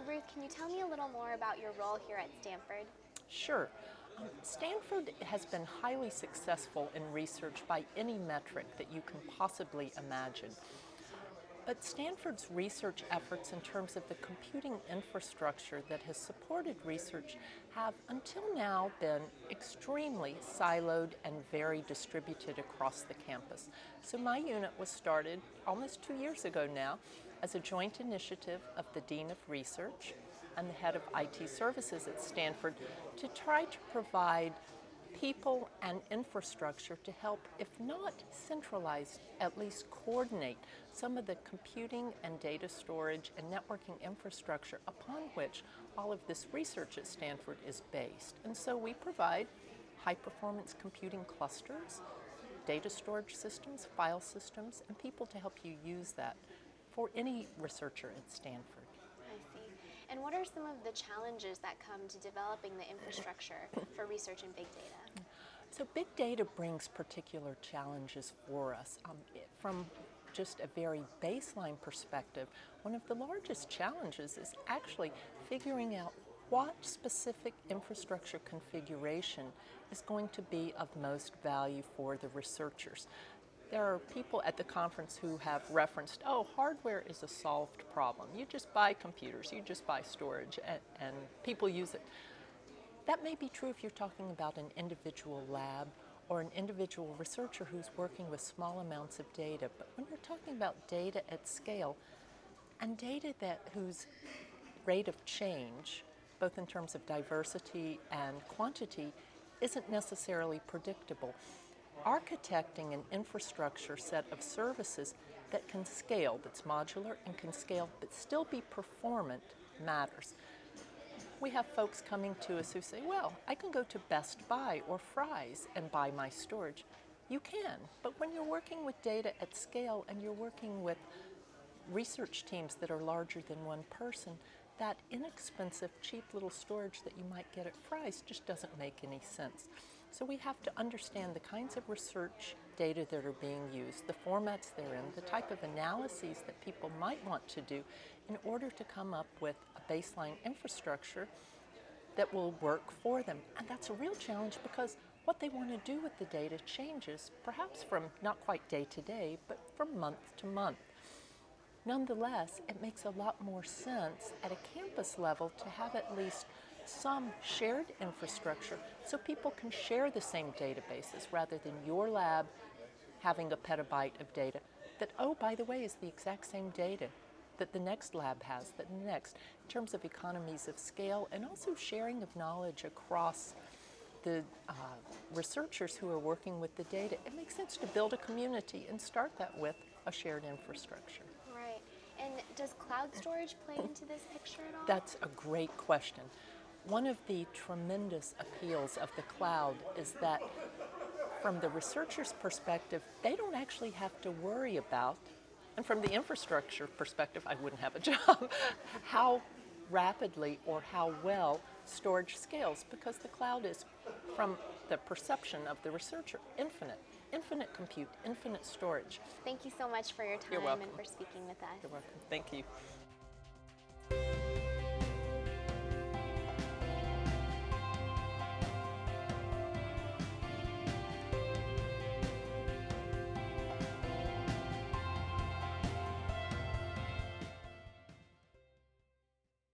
Ruth, can you tell me a little more about your role here at Stanford? Sure. Stanford has been highly successful in research by any metric that you can possibly imagine. But Stanford's research efforts in terms of the computing infrastructure that has supported research have until now been extremely siloed and very distributed across the campus. So my unit was started almost 2 years ago now as a joint initiative of the Dean of Research and the head of IT services at Stanford to try to provide people and infrastructure to help, if not centralize, at least coordinate some of the computing and data storage and networking infrastructure upon which all of this research at Stanford is based. And so we provide high-performance computing clusters, data storage systems, file systems, and people to help you use that for any researcher at Stanford. I see. And what are some of the challenges that come to developing the infrastructure for research in big data? So big data brings particular challenges for us. From just a very baseline perspective, one of the largest challenges is actually figuring out what specific infrastructure configuration is going to be of most value for the researchers. There are people at the conference who have referenced, oh, hardware is a solved problem. You just buy computers, you just buy storage, and people use it. That may be true if you're talking about an individual lab or an individual researcher who's working with small amounts of data. But when you're talking about data at scale, and data whose rate of change, both in terms of diversity and quantity, isn't necessarily predictable, architecting an infrastructure set of services that can scale, that's modular and can scale, but still be performant matters. We have folks coming to us who say, well, I can go to Best Buy or Fry's and buy my storage. You can, but when you're working with data at scale and you're working with research teams that are larger than one person, that inexpensive, cheap little storage that you might get at Fry's just doesn't make any sense. So we have to understand the kinds of research data that are being used, the formats they're in, the type of analyses that people might want to do in order to come up with a baseline infrastructure that will work for them. And that's a real challenge because what they want to do with the data changes, perhaps from not quite day to day, but from month to month. Nonetheless, it makes a lot more sense at a campus level to have at least some shared infrastructure so people can share the same databases rather than your lab having a petabyte of data that, oh, by the way, is the exact same data that the next lab has, that the next, in terms of economies of scale and also sharing of knowledge across the researchers who are working with the data. It makes sense to build a community and start that with a shared infrastructure. Right. And does cloud storage play into this picture at all? That's a great question. One of the tremendous appeals of the cloud is that from the researcher's perspective, they don't actually have to worry about, and from the infrastructure perspective, I wouldn't have a job, how rapidly or how well storage scales, because the cloud is, from the perception of the researcher, infinite. Infinite compute, infinite storage. Thank you so much for your time and for speaking with us. You're welcome. Thank you.